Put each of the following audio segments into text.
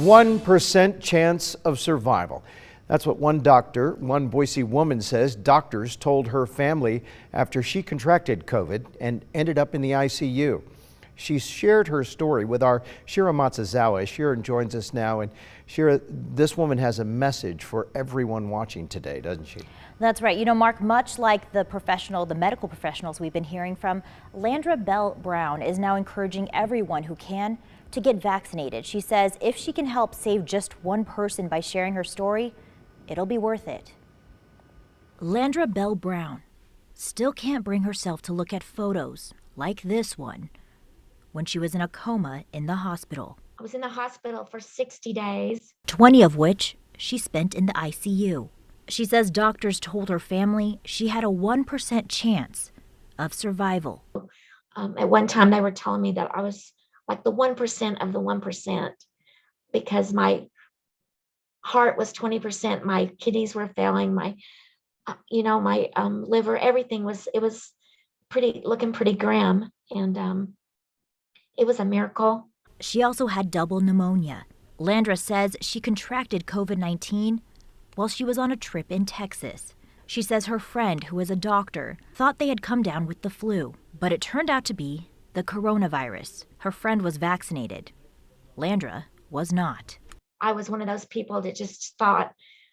1% chance of survival. That's what one Boise woman says doctors told her family after she contracted COVID and ended up in the ICU. She shared her story with our Shira Matsuzawa. Shira joins us now, and Shira, this woman has a message for everyone watching today, doesn't she? That's right. You know, Mark, much like the medical professionals we've been hearing from, Landra Bell Brown is now encouraging everyone who can to get vaccinated. She says if she can help save just one person by sharing her story, it'll be worth it. Landra Bell Brown still can't bring herself to look at photos like this one when she was in a coma in the hospital. I was in the hospital for 60 days. 20 of which she spent in the ICU. She says doctors told her family she had a 1% chance of survival. At one time, they were telling me that I was like the 1% of the 1% because my heart was 20%, my kidneys were failing, my liver, everything was looking pretty grim, and it was a miracle. She also had double pneumonia. Landra says she contracted COVID-19 while she was on a trip in Texas. She says her friend, who is a doctor, thought they had come down with the flu, but it turned out to be the coronavirus. Her friend was vaccinated. Landra was not. I was one of those people that just thought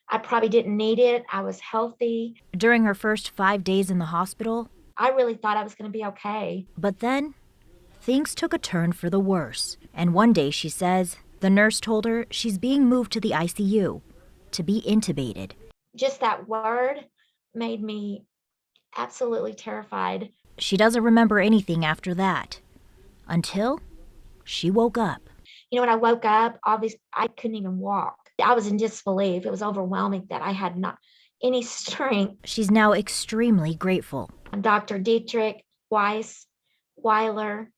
I probably didn't need it. I was healthy. During her first 5 days in the hospital, I really thought I was going to be okay. But then things took a turn for the worse. And one day, she says, the nurse told her she's being moved to the ICU to be intubated. Just that word made me absolutely terrified. She doesn't remember anything after that until she woke up. You know, when I woke up, obviously I couldn't even walk. I was in disbelief. It was overwhelming that I had not any strength. She's now extremely grateful. Dr. Dietrich, Weiss, Weiler,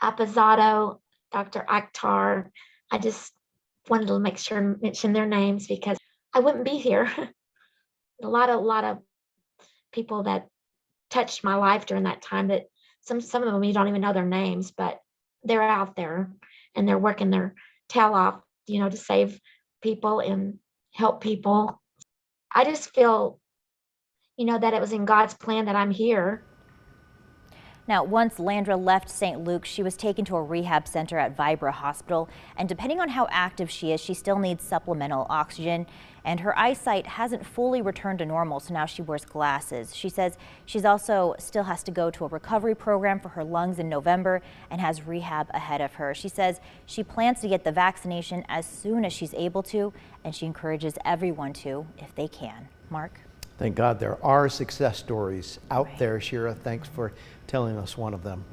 Apizzato, Dr. Akhtar. I just wanted to make sure and mention their names because I wouldn't be here. A lot of people that touched my life during that time, that some of them you don't even know their names, but they're out there and they're working their tail off, to save people and help people. I just feel, that it was in God's plan that I'm here. Now, once Landra left St. Luke's, she was taken to a rehab center at Vibra Hospital, and depending on how active she is, she still needs supplemental oxygen, and her eyesight hasn't fully returned to normal, so now she wears glasses. She says she's also still has to go to a recovery program for her lungs in November and has rehab ahead of her. She says she plans to get the vaccination as soon as she's able to, and she encourages everyone to if they can. Mark? Thank God there are success stories out there, Shira. Thanks for telling us one of them.